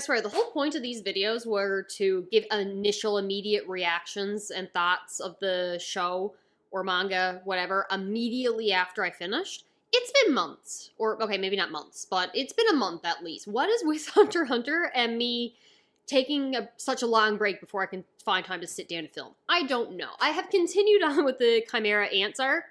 swear, the whole point of these videos were to give initial immediate reactions and thoughts of the show or manga, whatever, immediately after I finished. It's been months, or okay, maybe not months, but it's been a month at least. What is with Hunter x Hunter and me taking such a long break before I can find time to sit down and film? I don't know. I have continued on with the Chimera Ants arc,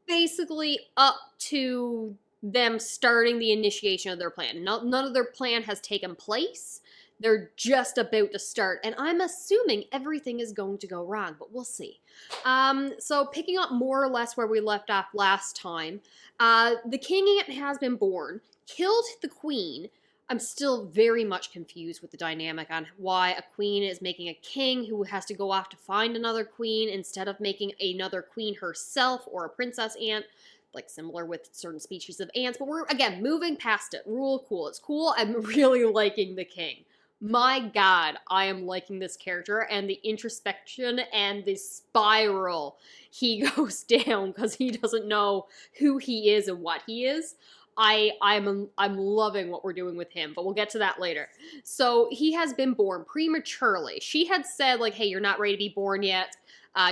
basically up to them starting the initiation of their plan. None of their plan has taken place. They're just about to start, and I'm assuming everything is going to go wrong, but we'll see. So picking up more or less where we left off last time, the king ant has been born, killed the queen. I'm still very much confused with the dynamic on why a queen is making a king who has to go off to find another queen instead of making another queen herself or a princess ant, like similar with certain species of ants. But we're, again, moving past it. Rule cool. It's cool. I'm really liking the king. My God, I am liking this character and the introspection and the spiral he goes down because he doesn't know who he is and what he is. I'm loving what we're doing with him, but we'll get to that later. So he has been born prematurely. She had said, like, hey, you're not ready to be born yet.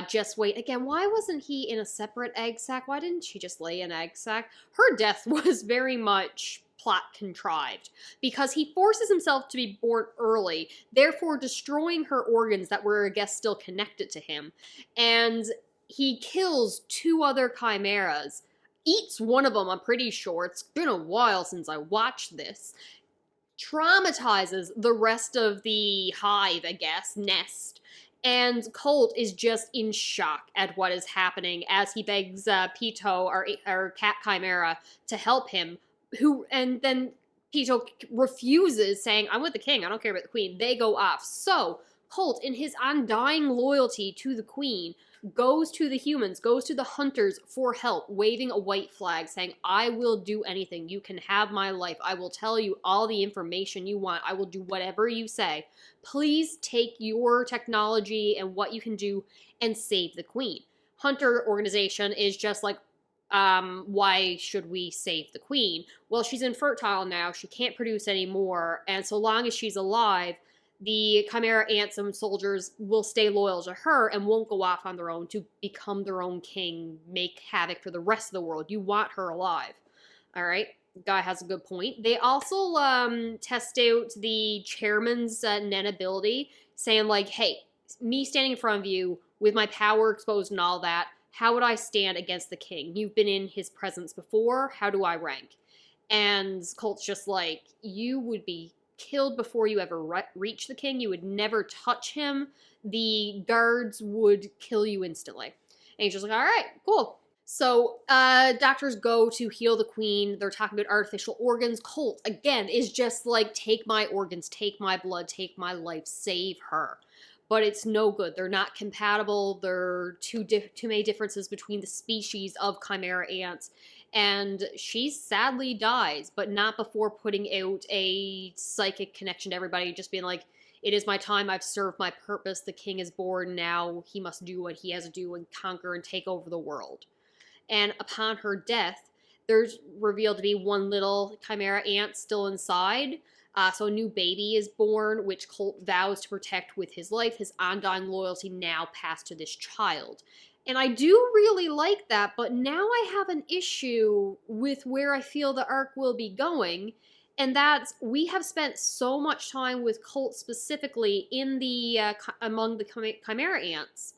Just wait. Again, why wasn't he in a separate egg sac? Why didn't she just lay an egg sac? Her death was very much plot contrived because he forces himself to be born early, therefore destroying her organs that were, I guess, still connected to him. And he kills 2 other chimeras, eats one of them, I'm pretty sure. It's been a while since I watched this. Traumatizes the rest of the hive, I guess, nest. And Colt is just in shock at what is happening as he begs Pito, our cat chimera, to help him. And then Pito refuses, saying, I'm with the king, I don't care about the queen. They go off. So Colt, in his undying loyalty to the queen, goes to the humans, goes to the hunters for help, waving a white flag, saying, I will do anything. You can have my life. I will tell you all the information you want. I will do whatever you say. Please take your technology and what you can do and save the queen. Hunter organization is just like, why should we save the queen? Well, she's infertile now. She can't produce anymore. And so long as she's alive, the Chimera Ants and soldiers will stay loyal to her and won't go off on their own to become their own king, make havoc for the rest of the world. You want her alive. All right? Guy has a good point. They also test out the chairman's Nen ability, saying like, hey, me standing in front of you with my power exposed and all that, how would I stand against the king? You've been in his presence before. How do I rank? And Colt's just like, you would be killed before you ever reach the king. You would never touch him. The guards would kill you instantly. And he's just like, all right, cool. So doctors go to heal the queen. They're talking about artificial organs. Colt, again, is just like, take my organs, take my blood, take my life, save her. But it's no good. They're not compatible. There are too many differences between the species of chimera ants. And she sadly dies, but not before putting out a psychic connection to everybody, just being like, it is my time, I've served my purpose, the king is born, now he must do what he has to do and conquer and take over the world. And upon her death, there's revealed to be one little chimera ant still inside. So a new baby is born, which Colt vows to protect with his life, his undying loyalty now passed to this child. And I do really like that, but now I have an issue with where I feel the arc will be going, and that's, we have spent so much time with Colt specifically in the among the chimera ants.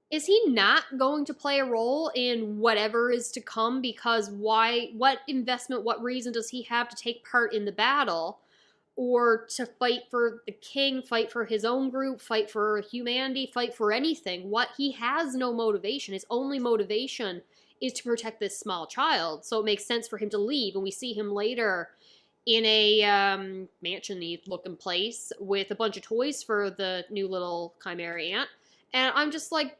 Is he not going to play a role in whatever is to come? Because why? What investment, what reason does he have to take part in the battle? Or to fight for the king, fight for his own group, fight for humanity, fight for anything. What? He has no motivation. His only motivation is to protect this small child. So it makes sense for him to leave. And we see him later in a mansion-y looking place with a bunch of toys for the new little chimera ant. And I'm just like,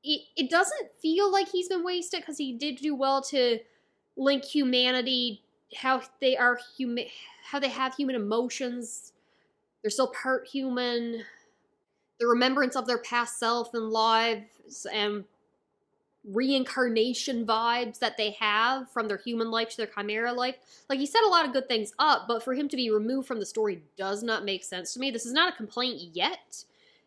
it doesn't feel like he's been wasted, because he did do well to link humanity, how they are human, how they have human emotions. They're still part human. The remembrance of their past self and lives, and reincarnation vibes that they have from their human life to their chimera life. Like, he set a lot of good things up, but for him to be removed from the story does not make sense to me. This is not a complaint yet,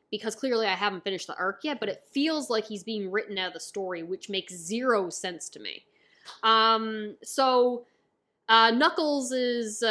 because clearly I haven't finished the arc yet, but it feels like he's being written out of the story, which makes zero sense to me. Knuckles'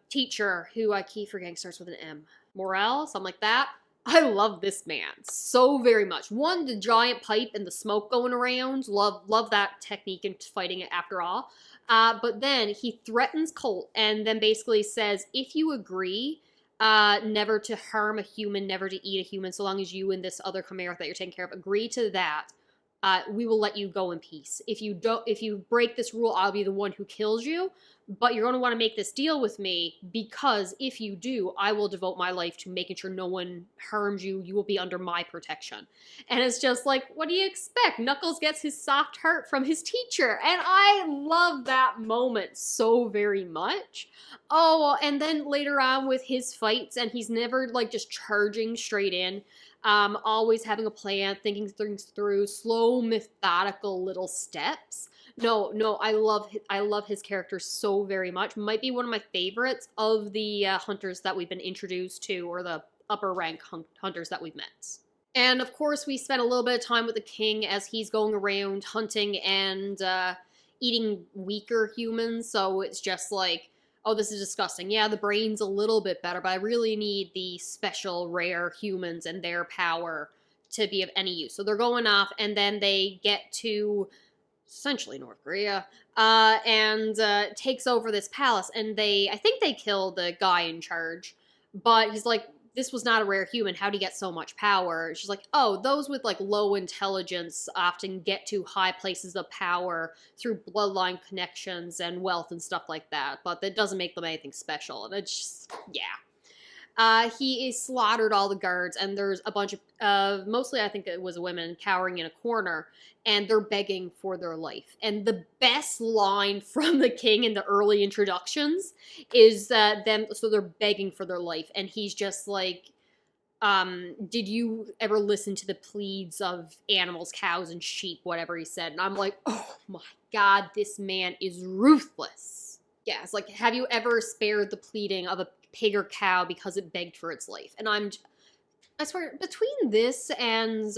teacher, who I keep forgetting starts with an M. Morel, something like that. I love this man so very much. One, the giant pipe and the smoke going around. Love that technique in fighting it after all. But then he threatens Colt and then basically says, if you agree never to harm a human, never to eat a human, so long as you and this other chimera that you're taking care of agree to that, we will let you go in peace. If you break this rule, I'll be the one who kills you. But you're going to want to make this deal with me, because if you do, I will devote my life to making sure no one harms you. You will be under my protection. And it's just like, what do you expect? Knuckles gets his soft heart from his teacher. And I love that moment so very much. Oh, and then later on with his fights, and he's never like just charging straight in. Always having a plan, thinking things through, slow, methodical little steps. No, I love his character so very much. Might be one of my favorites of the hunters that we've been introduced to, or the upper rank hunters that we've met. And of course, we spent a little bit of time with the king as he's going around hunting and eating weaker humans. So it's just like, oh, this is disgusting. Yeah, the brain's a little bit better, but I really need the special rare humans and their power to be of any use. So they're going off, and then they get to essentially North Korea, and takes over this palace, and I think they kill the guy in charge, but he's like, this was not a rare human, how'd he get so much power? She's like, oh, those with like low intelligence often get to high places of power through bloodline connections and wealth and stuff like that, but that doesn't make them anything special. And it's just, yeah. He slaughtered all the guards, and there's a bunch of, mostly I think it was women, cowering in a corner, and they're begging for their life. And the best line from the king in the early introductions is so they're begging for their life, and he's just like, did you ever listen to the pleads of animals, cows and sheep, whatever he said? And I'm like, oh my god, this man is ruthless. Yeah, it's like, have you ever spared the pleading of a pig or cow because it begged for its life? And I swear, between this and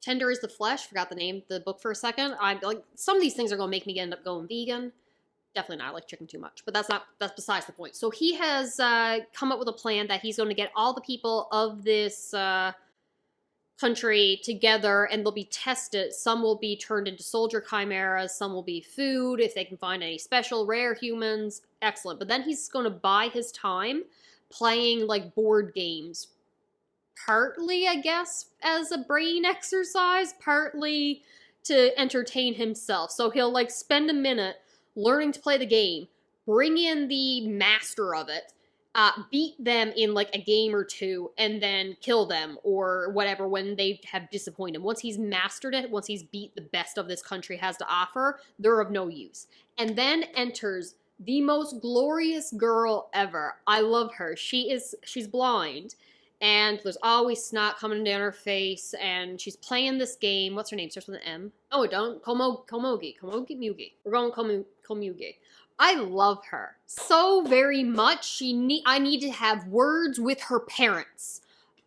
Tender is the Flesh, forgot the name, the book for a second, I'm like, some of these things are going to make me end up going vegan. Definitely not, I like chicken too much, but that's besides the point. So he has come up with a plan that he's going to get all the people of this country together, and they'll be tested. Some will be turned into soldier chimeras, some will be food, if they can find any special rare humans, excellent. But then he's going to buy his time playing like board games, partly, I guess, as a brain exercise, partly to entertain himself. So he'll like spend a minute learning to play the game, bring in the master of it, beat them in like a game or two, and then kill them or whatever when they have disappointed him. Once he's mastered it, once he's beat the best of this country has to offer, they're of no use. And then enters the most glorious girl ever. I love her. She's blind, and there's always snot coming down her face, and she's playing this game. What's her name? Starts with an M. Oh, it don't. Komugi Mugi. We're going Komugi. I love her so very much. I need to have words with her parents.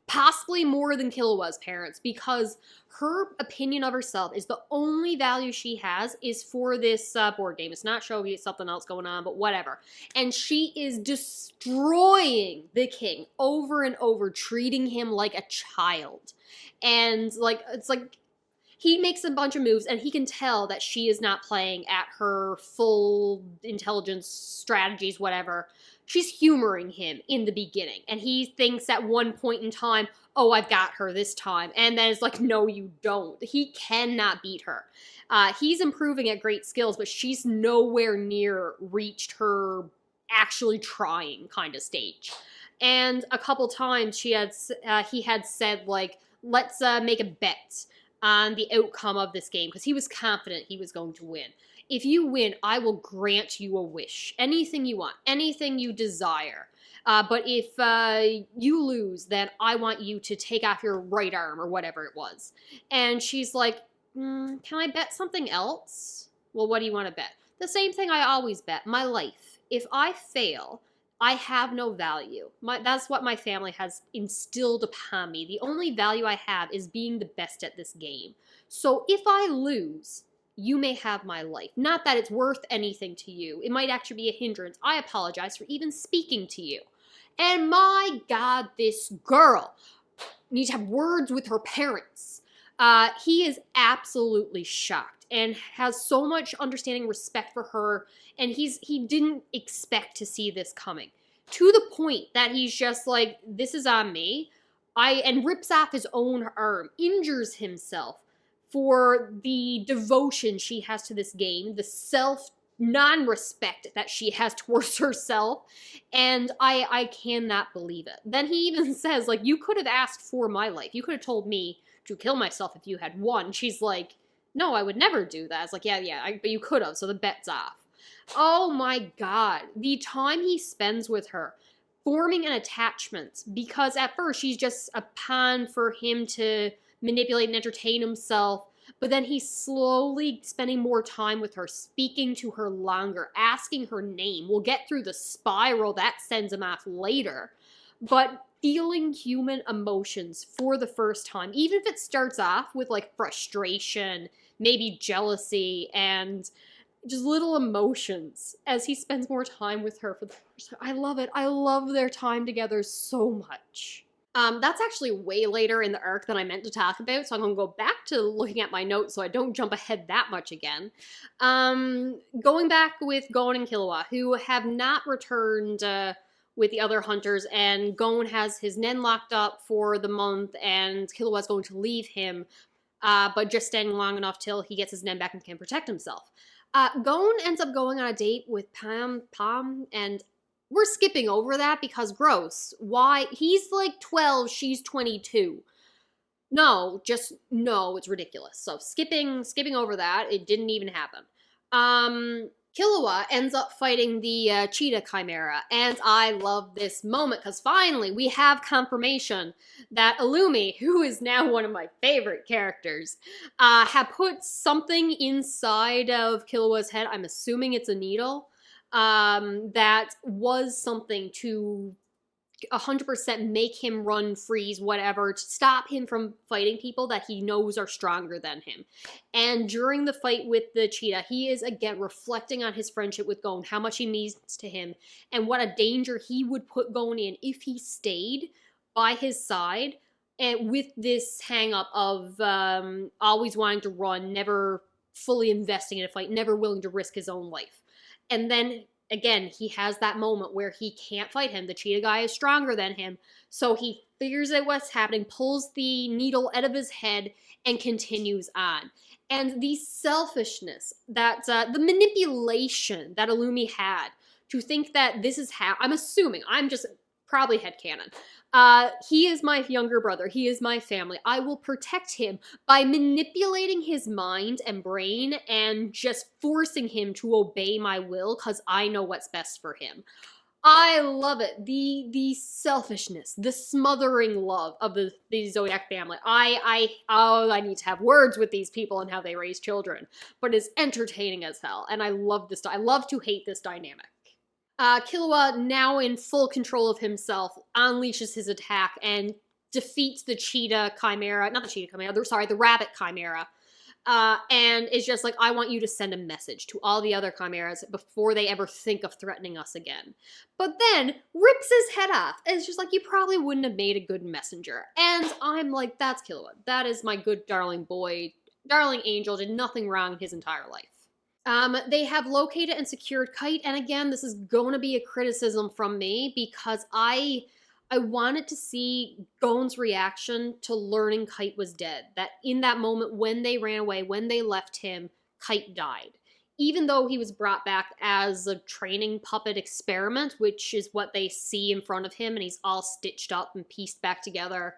Possibly more than Killua's parents, because her opinion of herself is the only value she has is for this board game. It's not shogi, it's something else going on, but whatever. And she is destroying the king over and over, treating him like a child. And like, it's like, he makes a bunch of moves, and he can tell that she is not playing at her full intelligence strategies, whatever. She's humoring him in the beginning, and he thinks at one point in time, oh, I've got her this time. And then it's like, no, you don't. He cannot beat her. He's improving at great skills, but she's nowhere near reached her actually trying kind of stage. And a couple times he had said, like, let's make a bet on the outcome of this game, because he was confident he was going to win. If you win, I will grant you a wish. Anything you want. Anything you desire. But if you lose, then I want you to take off your right arm, or whatever it was. And she's like, Can I bet something else? Well, what do you want to bet? The same thing I always bet, my life. If I fail, I have no value. That's what my family has instilled upon me. The only value I have is being the best at this game. So if I lose, you may have my life. Not that it's worth anything to you. It might actually be a hindrance. I apologize for even speaking to you. And my God, this girl needs to have words with her parents. He is absolutely shocked and has so much understanding and respect for her, and he didn't expect to see this coming. To the point that he's just like, this is on me. And rips off his own arm, injures himself for the devotion she has to this game, the non-respect that she has towards herself, and I cannot believe it. Then he even says, like, you could have asked for my life. You could have told me to kill myself if you had won. She's like, no, I would never do that. It's like, yeah, but you could have, so the bet's off. Oh my God. The time he spends with her, forming an attachment, because at first she's just a pawn for him to manipulate and entertain himself, but then he's slowly spending more time with her, speaking to her longer, asking her name. We'll get through the spiral that sends him off later, but feeling human emotions for the first time, even if it starts off with like frustration, maybe jealousy, and just little emotions as he spends more time with her for the first time. I love it. I love their time together so much. That's actually way later in the arc than I meant to talk about, so I'm going to go back to looking at my notes so I don't jump ahead that much again. Going back with Gon and Killua, who have not returned with the other hunters, and Gon has his Nen locked up for the month, and Killua's going to leave him, but just staying long enough till he gets his Nen back and can protect himself. Gon ends up going on a date with Pam, and we're skipping over that because gross. Why? He's like 12, she's 22. No, it's ridiculous. So skipping over that, it didn't even happen. Killua ends up fighting the cheetah chimera, and I love this moment because finally we have confirmation that Illumi, who is now one of my favorite characters, had put something inside of Killua's head. I'm assuming it's a needle. That was something to 100% make him run, freeze, whatever, to stop him from fighting people that he knows are stronger than him. And during the fight with the cheetah, he is again reflecting on his friendship with Gon, how much he means to him, and what a danger he would put Gon in if he stayed by his side, and with this hang up of always wanting to run, never fully investing in a fight, never willing to risk his own life. And then, again, he has that moment where he can't fight him. The cheetah guy is stronger than him. So he figures out what's happening, pulls the needle out of his head, and continues on. And the selfishness, the manipulation that Illumi had to think that this is how, I'm assuming, I'm just probably headcanon. He is my younger brother. He is my family. I will protect him by manipulating his mind and brain and just forcing him to obey my will because I know what's best for him. I love it. The selfishness, the smothering love of the Zodiac family. I need to have words with these people and how they raise children, but it's entertaining as hell. And I love this. I love to hate this dynamic. Killua, now in full control of himself, unleashes his attack and defeats the cheetah chimera, not the cheetah chimera, the rabbit chimera, and is just like, I want you to send a message to all the other chimeras before they ever think of threatening us again. But then rips his head off, and it's just like, you probably wouldn't have made a good messenger. And I'm like, that's Killua. That is my good darling boy, darling angel, did nothing wrong in his entire life. They have located and secured Kite, and again, this is going to be a criticism from me because I wanted to see Gon's reaction to learning Kite was dead. That in that moment when they ran away, when they left him, Kite died. Even though he was brought back as a training puppet experiment, which is what they see in front of him, and he's all stitched up and pieced back together.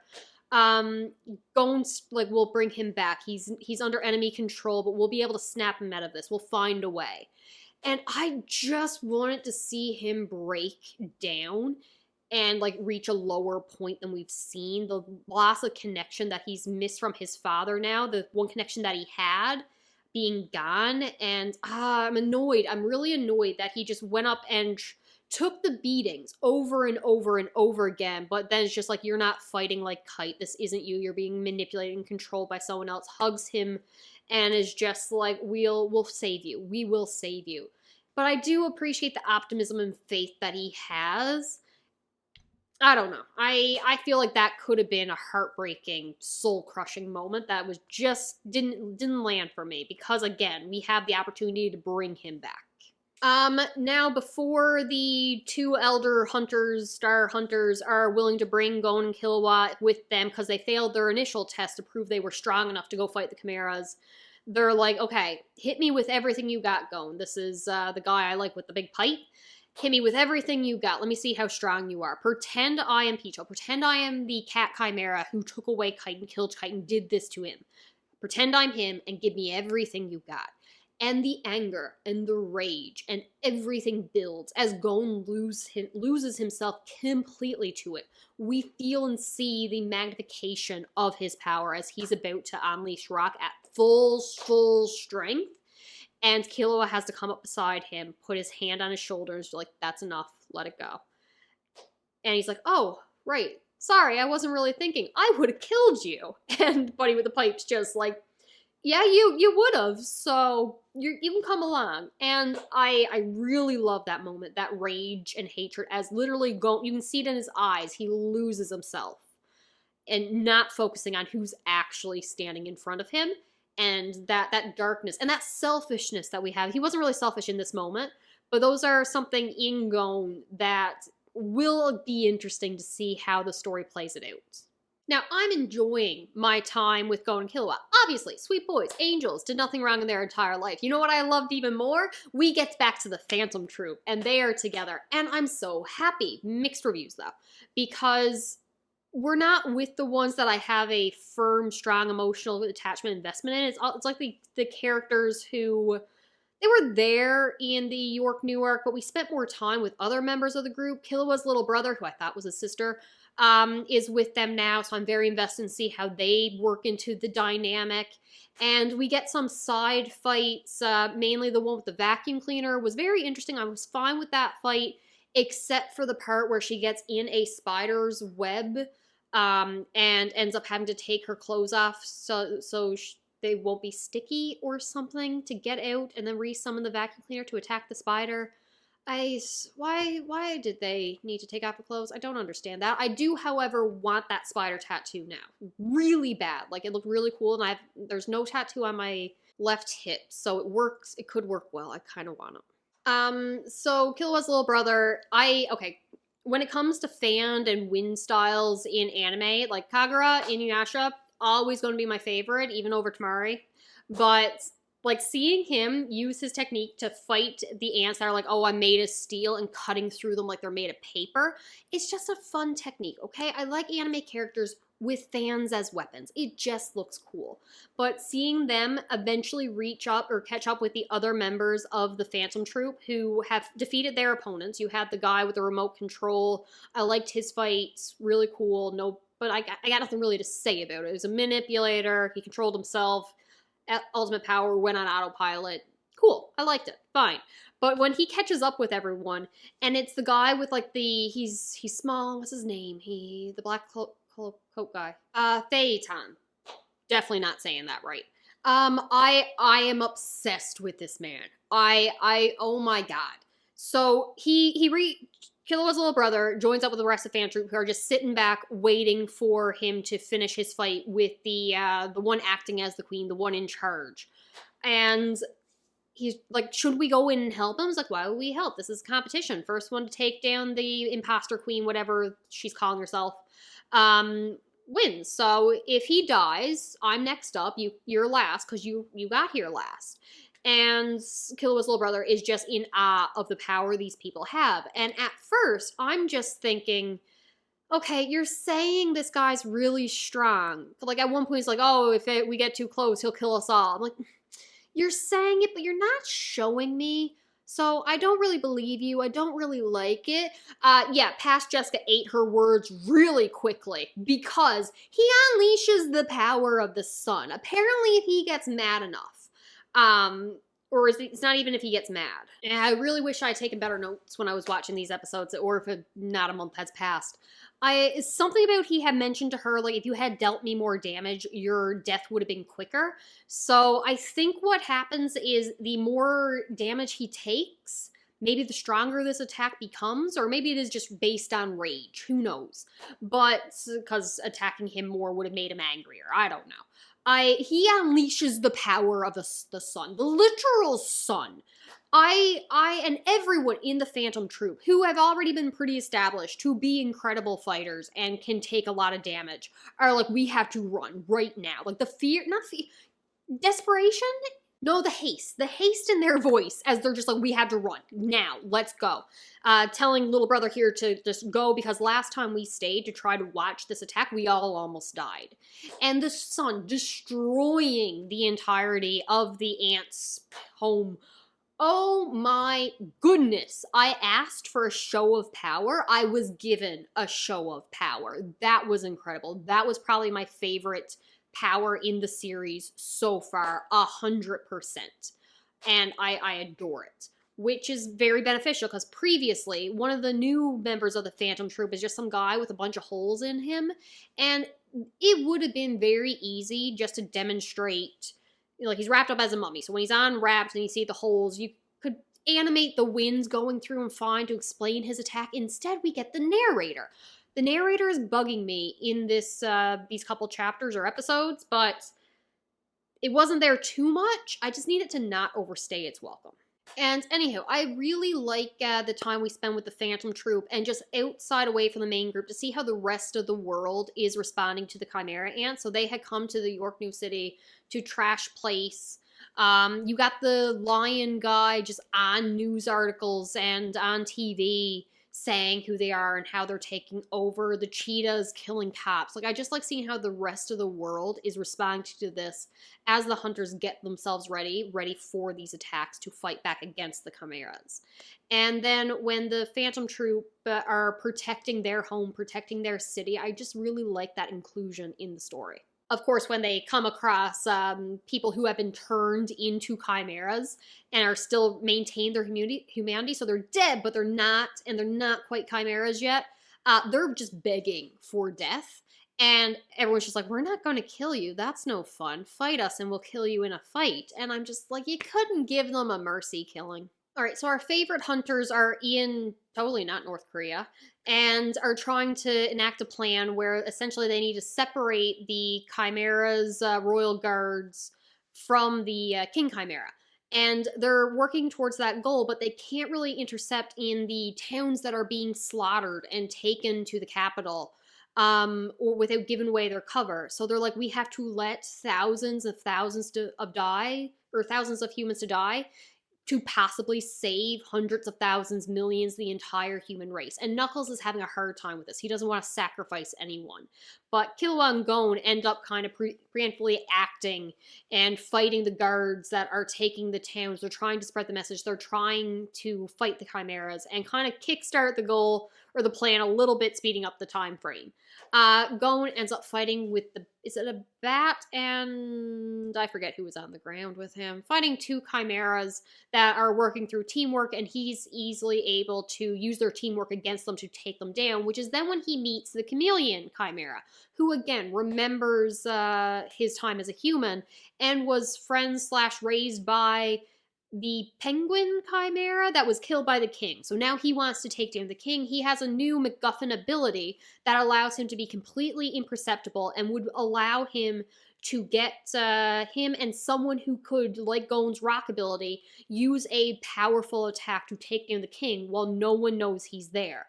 Gon's like, we'll bring him back. He's under enemy control, but we'll be able to snap him out of this. We'll find a way. And I just wanted to see him break down and like reach a lower point than we've seen. The loss of connection that he's missed from his father now, the one connection that he had being gone, and I'm annoyed. I'm really annoyed that he just went up and took the beatings over and over and over again, but then it's just like, you're not fighting like Kite. This isn't you. You're being manipulated and controlled by someone else. Hugs him and is just like, we'll save you. We will save you. But I do appreciate the optimism and faith that he has. I don't know. I feel like that could have been a heartbreaking, soul-crushing moment that was just didn't land for me, because again, we have the opportunity to bring him back. Now before the two elder hunters, star hunters, are willing to bring Gon and Killua with them because they failed their initial test to prove they were strong enough to go fight the Chimeras, they're like, okay, hit me with everything you got, Gon. This is the guy I like with the big pipe. Hit me with everything you got. Let me see how strong you are. Pretend I am Picho. Pretend I am the cat chimera who took away Kite and killed Kite and did this to him. Pretend I'm him and give me everything you got. And the anger and the rage and everything builds as Gon loses himself completely to it. We feel and see the magnification of his power as he's about to unleash Rock at full strength. And Killua has to come up beside him, put his hand on his shoulders, like, that's enough, let it go. And he's like, oh, right, sorry, I wasn't really thinking. I would have killed you. And Buddy with the Pipe's just like, yeah, you would have, so you can come along. And I really love that moment, that rage and hatred, as literally you can see it in his eyes. He loses himself and not focusing on who's actually standing in front of him. And that darkness and that selfishness that we have. He wasn't really selfish in this moment, but those are something in Gon that will be interesting to see how the story plays it out. Now, I'm enjoying my time with Gon and Killua. Obviously, sweet boys, angels, did nothing wrong in their entire life. You know what I loved even more? We get back to the Phantom Troupe, and they are together, and I'm so happy. Mixed reviews, though, because we're not with the ones that I have a firm, strong emotional attachment investment in. It's like the characters who, they were there in the York New arc, but we spent more time with other members of the group. Killua's little brother, who I thought was his sister, is with them now, so I'm very invested in see how they work into the dynamic. And we get some side fights, mainly the one with the vacuum cleaner was very interesting. I was fine with that fight, except for the part where she gets in a spider's web and ends up having to take her clothes off so they won't be sticky or something to get out, and then resummon the vacuum cleaner to attack the spider. Why did they need to take off her clothes? I don't understand that. I do, however, want that spider tattoo now. Really bad. Like, it looked really cool, and there's no tattoo on my left hip, so it works. It could work well. I kind of want it. So Killua's little brother, okay, when it comes to fan and win styles in anime, like Kagura, Inuyasha, always going to be my favorite, even over Tamari. But like seeing him use his technique to fight the ants that are like, oh, I'm made of steel, and cutting through them like they're made of paper, it's just a fun technique, okay? I like anime characters with fans as weapons. It just looks cool. But seeing them eventually reach up or catch up with the other members of the Phantom Troupe who have defeated their opponents. You had the guy with the remote control. I liked his fights. Really cool. But I got nothing really to say about it. It was a manipulator. He controlled himself. Ultimate power, went on autopilot. Cool. I liked it. Fine. But when he catches up with everyone, and it's the guy with like he's small. What's his name? The black coat guy. Phaeton. Definitely not saying that right. I am obsessed with this man. Oh my god. So Killua's little brother joins up with the rest of the fan troupe who are just sitting back waiting for him to finish his fight with the one acting as the queen, the one in charge. And he's like, should we go in and help him? He's like, why would we help? This is competition. First one to take down the imposter queen, whatever she's calling herself, wins. So if he dies, I'm next up. You're last because you got here last. And Killua's little brother is just in awe of the power these people have. And at first, I'm just thinking, okay, you're saying this guy's really strong. But like at one point, he's like, oh, if we get too close, he'll kill us all. I'm like, you're saying it, but you're not showing me. So I don't really believe you. I don't really like it. Yeah, past Jessica ate her words really quickly because he unleashes the power of the sun. Apparently, if he gets mad enough, or it's not even if he gets mad. And I really wish I had taken better notes when I was watching these episodes, or if not a month has passed. Something about he had mentioned to her, like, if you had dealt me more damage, your death would have been quicker. So I think what happens is the more damage he takes, maybe the stronger this attack becomes, or maybe it is just based on rage. Who knows? But because attacking him more would have made him angrier. I don't know. He unleashes the power of the sun, the literal sun. And everyone in the Phantom Troupe, who have already been pretty established to be incredible fighters and can take a lot of damage, are like, we have to run right now. Like, the fear, not fear, desperation? No, the haste in their voice as they're just like, we have to run now, let's go. Telling little brother here to just go because last time we stayed to try to watch this attack, we all almost died. And the sun destroying the entirety of the ants' home. Oh my goodness. I asked for a show of power. I was given a show of power. That was incredible. That was probably my favorite power in the series so far, 100%. And I adore it, which is very beneficial because previously, one of the new members of the Phantom Troupe is just some guy with a bunch of holes in him. And it would have been very easy just to demonstrate, like, he's wrapped up as a mummy. So when he's unwrapped and you see the holes, you could animate the winds going through him fine to explain his attack. Instead, we get the narrator. The narrator is bugging me in this these couple chapters or episodes, but it wasn't there too much. I just need it to not overstay its welcome. And anyhow, I really like the time we spend with the Phantom Troupe and just outside away from the main group to see how the rest of the world is responding to the Chimera Ant. So they had come to the York New City to trash place. You got the lion guy just on news articles and on TV saying who they are and how they're taking over. The cheetahs killing cops. Like, I just like seeing how the rest of the world is responding to this as the hunters get themselves ready for these attacks to fight back against the chimeras. And then when the Phantom Troupe are protecting their home, protecting their city, I just really like that inclusion in the story. Of course, when they come across people who have been turned into chimeras and are still maintain their humanity, so they're dead, but they're not, and they're not quite chimeras yet, they're just begging for death. And everyone's just like, we're not going to kill you. That's no fun. Fight us and we'll kill you in a fight. And I'm just like, you couldn't give them a mercy killing. All right, so our favorite hunters are in, totally not North Korea, and are trying to enact a plan where essentially they need to separate the Chimera's royal guards from the King Chimera. And they're working towards that goal, but they can't really intercept in the towns that are being slaughtered and taken to the capital or without giving away their cover. So they're like, we have to let thousands of humans to die to possibly save hundreds of thousands, millions, the entire human race. And Knuckles is having a hard time with this. He doesn't want to sacrifice anyone. But Killua and Gon end up kind of preemptively acting and fighting the guards that are taking the towns. They're trying to spread the message. They're trying to fight the chimeras and kind of kickstart the goal or the plan a little bit, speeding up the time frame. Gon ends up fighting with is it a bat and I forget who was on the ground with him, fighting two chimeras that are working through teamwork, and he's easily able to use their teamwork against them to take them down, which is then when he meets the chameleon chimera, who again remembers his time as a human and was friends / raised by the penguin chimera that was killed by the king. So now he wants to take down the king. He has a new MacGuffin ability that allows him to be completely imperceptible and would allow him to get him and someone who could, like Gon's rock ability, use a powerful attack to take down the king while no one knows he's there,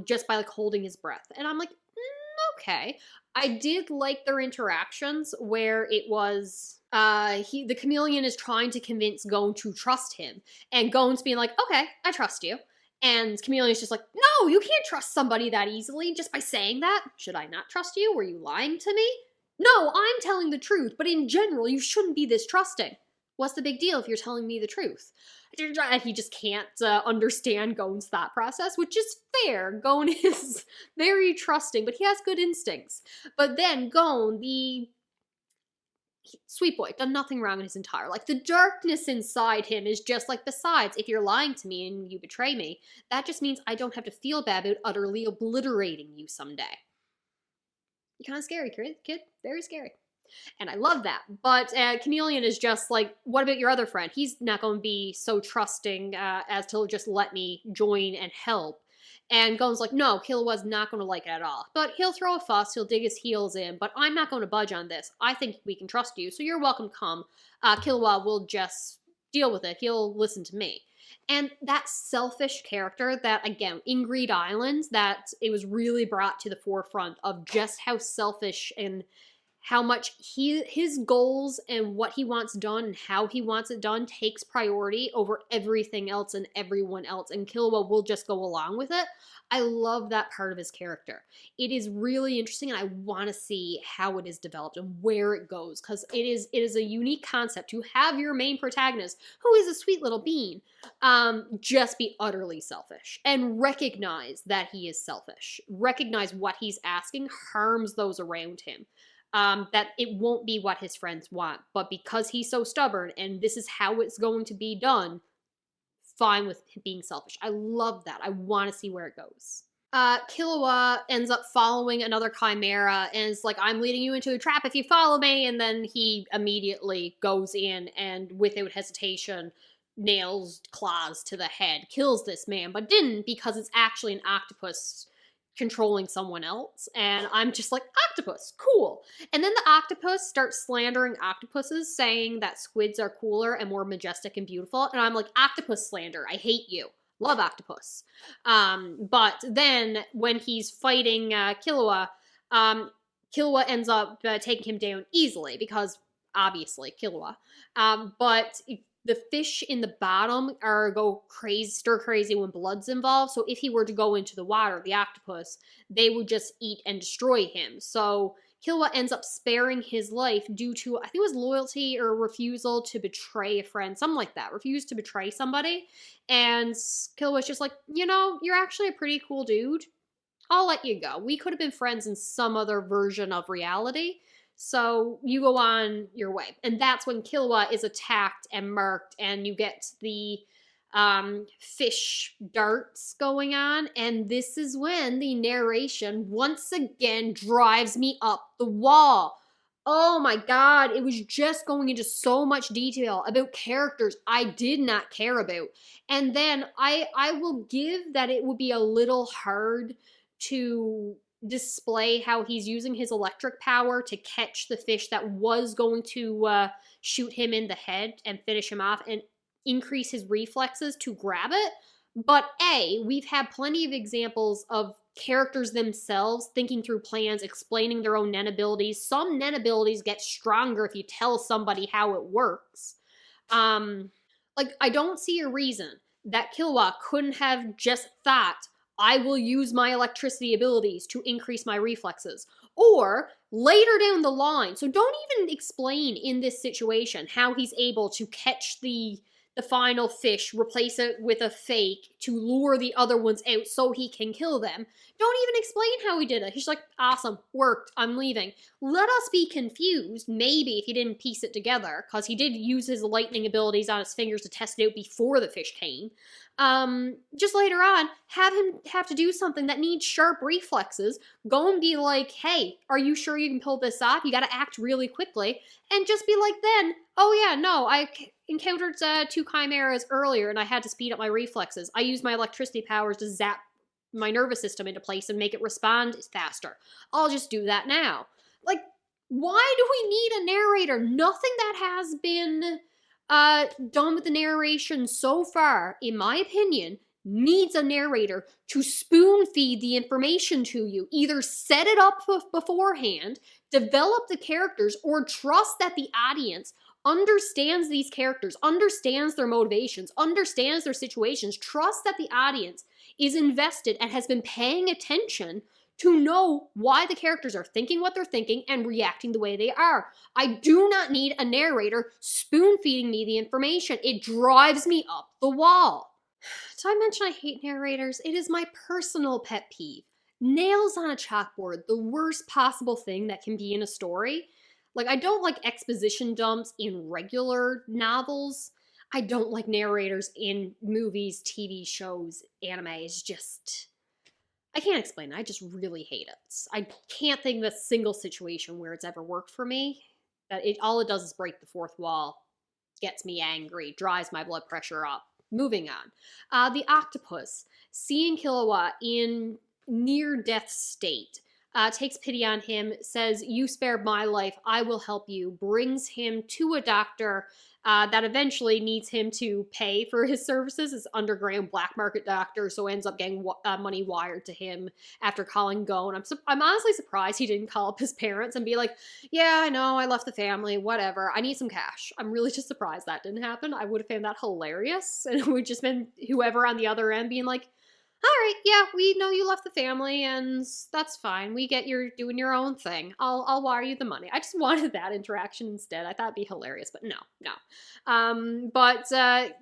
just by like holding his breath. And I'm like, okay. I did like their interactions where it was the chameleon is trying to convince Gon to trust him, and Gon's being like, okay, I trust you. And Chameleon is just like, no, you can't trust somebody that easily just by saying that. Should I not trust you? Were you lying to me? No, I'm telling the truth, but in general, you shouldn't be this trusting. What's the big deal if you're telling me the truth? And he just can't understand Gon's thought process, which is fair. Gon is very trusting, but he has good instincts. But then Gon, the sweet boy, done nothing wrong in his entire life. The darkness inside him is just like, besides, if you're lying to me and you betray me, that just means I don't have to feel bad about utterly obliterating you someday. You're kind of scary, kid. Very scary. And I love that. But Chameleon is just like, what about your other friend? He's not going to be so trusting as to just let me join and help. And Gon's like, no, Killua's not going to like it at all. But he'll throw a fuss, he'll dig his heels in, but I'm not going to budge on this. I think we can trust you, so you're welcome to come. Killua will just deal with it. He'll listen to me. And that selfish character that, again, in Greed Islands, that it was really brought to the forefront of just how selfish and how much his goals and what he wants done and how he wants it done takes priority over everything else and everyone else, and Killua will just go along with it. I love that part of his character. It is really interesting, and I want to see how it is developed and where it goes, because it is a unique concept to have your main protagonist, who is a sweet little bean, just be utterly selfish and recognize that he is selfish. Recognize what he's asking harms those around him. That it won't be what his friends want, but because he's so stubborn and this is how it's going to be done, fine with being selfish. I love that. I want to see where it goes. Killua ends up following another chimera and is like, I'm leading you into a trap if you follow me, and then he immediately goes in and without hesitation nails claws to the head, kills this man, but didn't because it's actually an octopus controlling someone else, and I'm just like, octopus, cool. And then the octopus starts slandering octopuses, saying that squids are cooler and more majestic and beautiful, and I'm like, octopus slander, I hate you. Love octopus. But then when he's fighting Killua, Killua ends up taking him down easily because obviously Killua. But the fish in the bottom go crazy, stir crazy when blood's involved. So if he were to go into the water, the octopus, they would just eat and destroy him. So Killua ends up sparing his life due to, I think it was loyalty or refusal to betray a friend, something like that. Refused to betray somebody. And Killua's just like, you know, you're actually a pretty cool dude. I'll let you go. We could have been friends in some other version of reality. So you go on your way. And that's when Killua is attacked and marked, and you get the fish darts going on. And this is when the narration once again drives me up the wall. Oh my god, it was just going into so much detail about characters I did not care about. And then I will give that it would be a little hard to display how he's using his electric power to catch the fish that was going to shoot him in the head and finish him off and increase his reflexes to grab it. But we've had plenty of examples of characters themselves thinking through plans, explaining their own Nen abilities. Some Nen abilities get stronger if you tell somebody how it works. Like, I don't see a reason that Killua couldn't have just thought, I will use my electricity abilities to increase my reflexes. Or later down the line, so don't even explain in this situation how he's able to catch the final fish, replace it with a fake to lure the other ones out so he can kill them. Don't even explain how he did it. He's like, awesome, worked, I'm leaving. Let us be confused, maybe, if he didn't piece it together, because he did use his lightning abilities on his fingers to test it out before the fish came. Just later on, have him have to do something that needs sharp reflexes, go and be like, hey, are you sure you can pull this off? You gotta act really quickly, and just be like then, oh yeah, no, I encountered 2 chimeras earlier and I had to speed up my reflexes. I used my electricity powers to zap my nervous system into place and make it respond faster. I'll just do that now. Like, why do we need a narrator? Nothing that has been done with the narration so far, in my opinion, needs a narrator to spoon feed the information to you. Either set it up beforehand, develop the characters, or trust that the audience understands these characters, understands their motivations, understands their situations, trust that the audience is invested and has been paying attention to know why the characters are thinking what they're thinking and reacting the way they are. I do not need a narrator spoon-feeding me the information. It drives me up the wall. Did I mention I hate narrators? It is my personal pet peeve. Nails on a chalkboard, the worst possible thing that can be in a story. Like, I don't like exposition dumps in regular novels. I don't like narrators in movies, TV shows, anime. It's just, I can't explain it. I just really hate it. I can't think of a single situation where it's ever worked for me. That all it does is break the fourth wall, gets me angry, drives my blood pressure up. Moving on. The octopus, seeing Killua in near-death state, takes pity on him, says, "You spared my life, I will help you," brings him to a doctor that eventually needs him to pay for his services, his underground black market doctor, so ends up getting money wired to him after calling Gon. I'm honestly surprised he didn't call up his parents and be like, "Yeah, I know, I left the family, whatever, I need some cash." I'm really just surprised that didn't happen. I would have found that hilarious, and it would just been whoever on the other end being like, "All right, yeah, we know you left the family, and that's fine. We get you're doing your own thing. I'll wire you the money." I just wanted that interaction instead. I thought it'd be hilarious, but no. But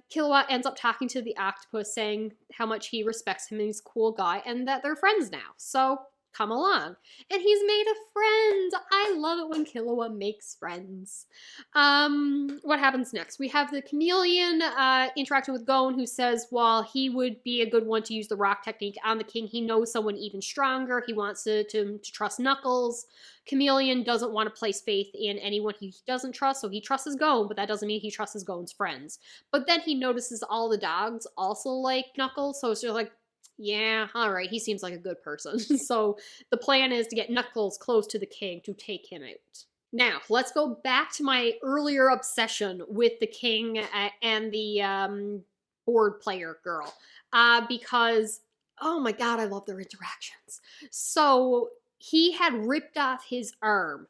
Killua ends up talking to the octopus, saying how much he respects him and he's a cool guy, and that they're friends now. So come along. And he's made a friend. I love it when Killua makes friends. What happens next? We have the chameleon interacting with Gon, who says while he would be a good one to use the rock technique on the king, he knows someone even stronger. He wants to trust Knuckles. Chameleon doesn't want to place faith in anyone he doesn't trust, so he trusts Gon, but that doesn't mean he trusts Gon's friends. But then he notices all the dogs also like Knuckles, so it's just like, yeah, alright, he seems like a good person. So the plan is to get Knuckles close to the king to take him out. Now, let's go back to my earlier obsession with the king and the board player girl. Because, oh my god, I love their interactions. So, he had ripped off his arm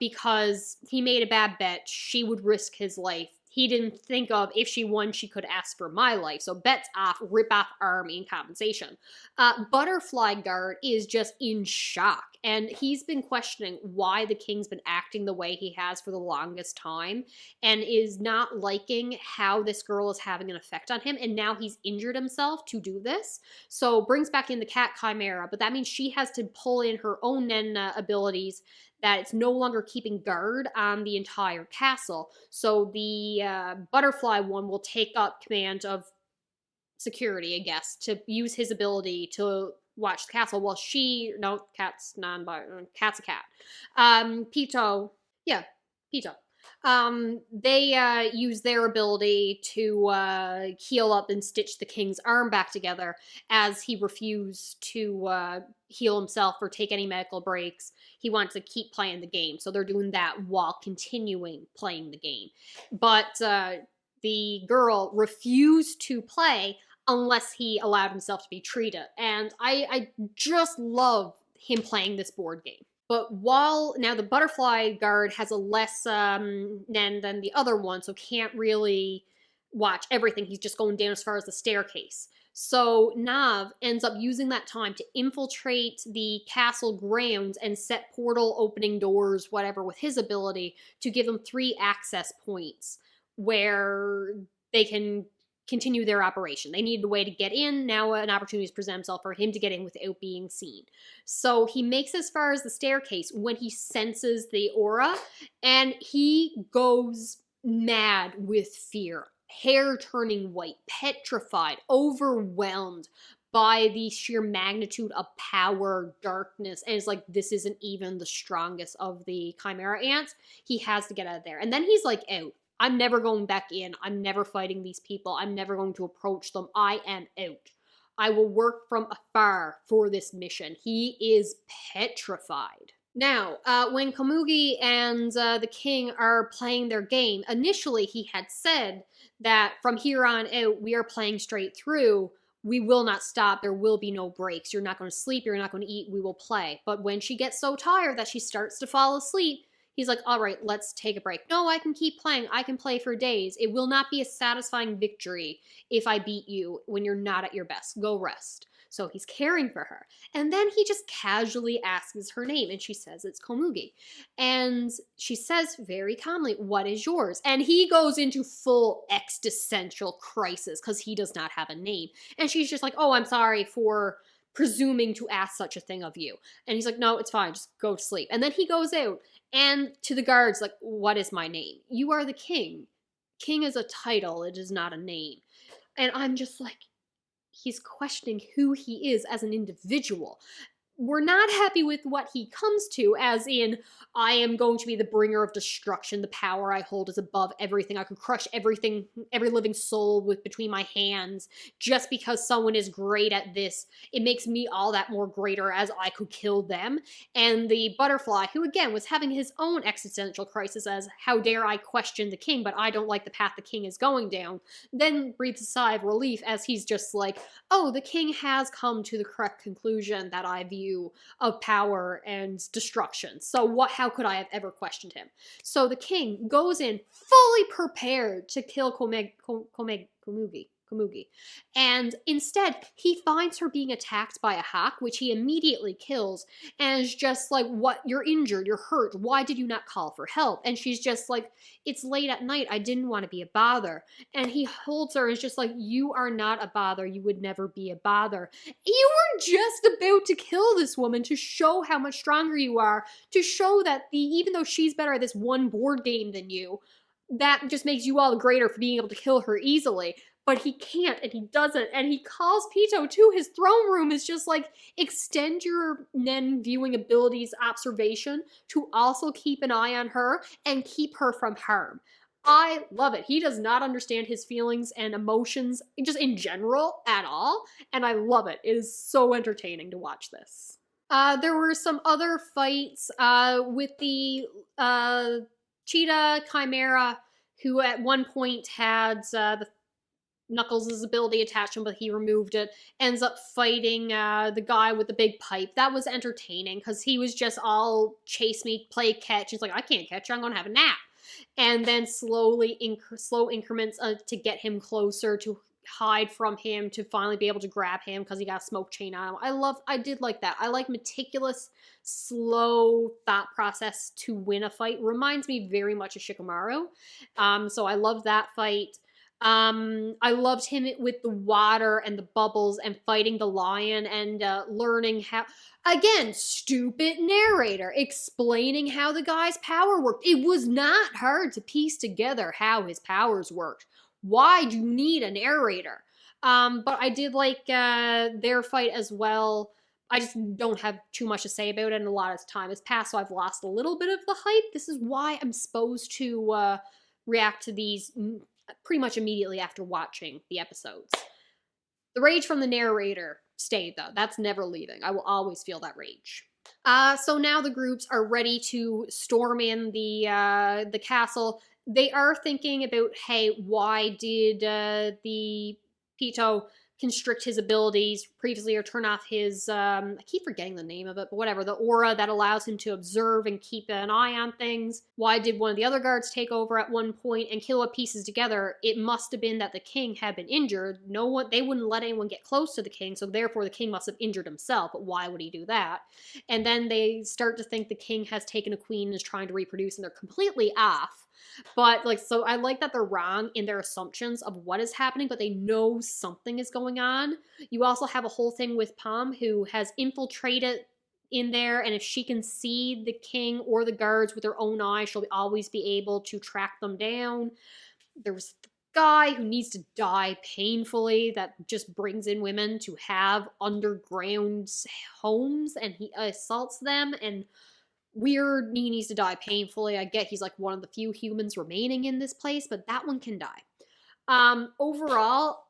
because he made a bad bet. She would risk his life. He didn't think of, if she won, she could ask for my life. So bets off, rip off arm in compensation. Butterfly Guard is just in shock. And he's been questioning why the king's been acting the way he has for the longest time. And is not liking how this girl is having an effect on him. And now he's injured himself to do this. So brings back in the cat Chimera. But that means she has to pull in her own Nen abilities, that it's no longer keeping guard on the entire castle. So the butterfly one will take up command of security, I guess, to use his ability to watch the castle while cat's cat's a cat. Pito. They use their ability to heal up and stitch the king's arm back together, as he refused to heal himself or take any medical breaks. He wants to keep playing the game, so they're doing that while continuing playing the game. But the girl refused to play unless he allowed himself to be treated, and I just love him playing this board game. But now the Butterfly Guard has a less Nen than the other one, so can't really watch everything. He's just going down as far as the staircase. So Nav ends up using that time to infiltrate the castle grounds and set portal opening doors, whatever, with his ability to give them 3 access points where they can continue their operation. They needed a way to get in. Now an opportunity has presented itself for him to get in without being seen. So he makes as far as the staircase when he senses the aura, and he goes mad with fear. Hair turning white, petrified, overwhelmed by the sheer magnitude of power, darkness, and it's like, this isn't even the strongest of the Chimera Ants. He has to get out of there. And then he's like, out. I'm never going back in. I'm never fighting these people. I'm never going to approach them. I am out. I will work from afar for this mission. He is petrified. Now, when Komugi and the king are playing their game, initially he had said that from here on out, we are playing straight through. We will not stop. There will be no breaks. You're not going to sleep. You're not going to eat. We will play. But when she gets so tired that she starts to fall asleep, he's like, all right, let's take a break. No, I can keep playing. I can play for days. It will not be a satisfying victory if I beat you when you're not at your best. Go rest. So he's caring for her. And then he just casually asks her name, and she says it's Komugi. And she says very calmly, what is yours? And he goes into full existential crisis because he does not have a name. And she's just like, oh, I'm sorry for presuming to ask such a thing of you. And he's like, no, it's fine, just go to sleep. And then he goes out and to the guards, like, what is my name? You are the king. King is a title, it is not a name. And I'm just like, he's questioning who he is as an individual. We're not happy with what he comes to, as in, I am going to be the bringer of destruction. The power I hold is above everything. I could crush everything, every living soul with between my hands. Just because someone is great at this, it makes me all that more greater, as I could kill them. And the butterfly, who again was having his own existential crisis as, how dare I question the king, but I don't like the path the king is going down, then breathes a sigh of relief as he's just like, oh, the king has come to the correct conclusion that I view of power and destruction. So how could I have ever questioned him? So the king goes in fully prepared to kill Komugi. And instead, he finds her being attacked by a hawk, which he immediately kills, and is just like, what, you're injured, you're hurt, why did you not call for help? And she's just like, it's late at night, I didn't want to be a bother. And he holds her and is just like, you are not a bother, you would never be a bother. You were just about to kill this woman to show how much stronger you are, to show that even though she's better at this one board game than you, that just makes you all greater for being able to kill her easily. But he can't, and he doesn't, and he calls Pito to his throne room. Is just like, extend your Nen viewing abilities observation to also keep an eye on her and keep her from harm. I love it. He does not understand his feelings and emotions just in general at all, and I love it. It is so entertaining to watch this. There were some other fights with the cheetah chimera, who at one point had the Knuckles' ability attached to him, but he removed it, ends up fighting the guy with the big pipe. That was entertaining, because he was just all chase me, play catch. He's like, I can't catch you, I'm going to have a nap. And then slow increments to get him closer, to hide from him, to finally be able to grab him, because he got a smoke chain on him. I did like that. I like meticulous, slow thought process to win a fight. Reminds me very much of Shikamaru. So I love that fight. I loved him with the water and the bubbles and fighting the lion and learning how, again, stupid narrator explaining how the guy's power worked. It was not hard to piece together how his powers worked. Why do you need a narrator? But I did like their fight as well. I just don't have too much to say about it, and a lot of time has passed, so I've lost a little bit of the hype. This is why I'm supposed to react to these pretty much immediately after watching the episodes. The rage from the narrator stayed, though. That's never leaving. I will always feel that rage. So now the groups are ready to storm in the castle. They are thinking about, hey, why did the Pito constrict his abilities previously or turn off his, I keep forgetting the name of it, but whatever, the aura that allows him to observe and keep an eye on things. Why did one of the other guards take over at one point? And Killua pieces together, it must have been that the king had been injured. They wouldn't let anyone get close to the king, so therefore the king must have injured himself, but why would he do that? And then they start to think the king has taken a queen and is trying to reproduce, and they're completely off. But, so I like that they're wrong in their assumptions of what is happening, but they know something is going on. You also have a whole thing with Pom, who has infiltrated in there, and if she can see the king or the guards with her own eyes, she'll always be able to track them down. There's the guy who needs to die painfully that just brings in women to have underground homes, and he assaults them, and weird, he needs to die painfully. I get he's like one of the few humans remaining in this place, but that one can die. Overall,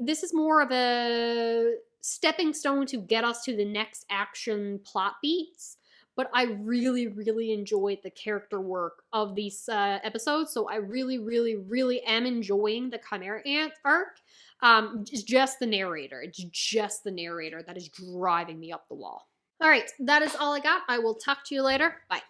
this is more of a stepping stone to get us to the next action plot beats, but I really, really enjoyed the character work of these episodes, so I really, really, really am enjoying the Chimera Ant arc. It's just the narrator. It's just the narrator that is driving me up the wall. All right, that is all I got. I will talk to you later. Bye.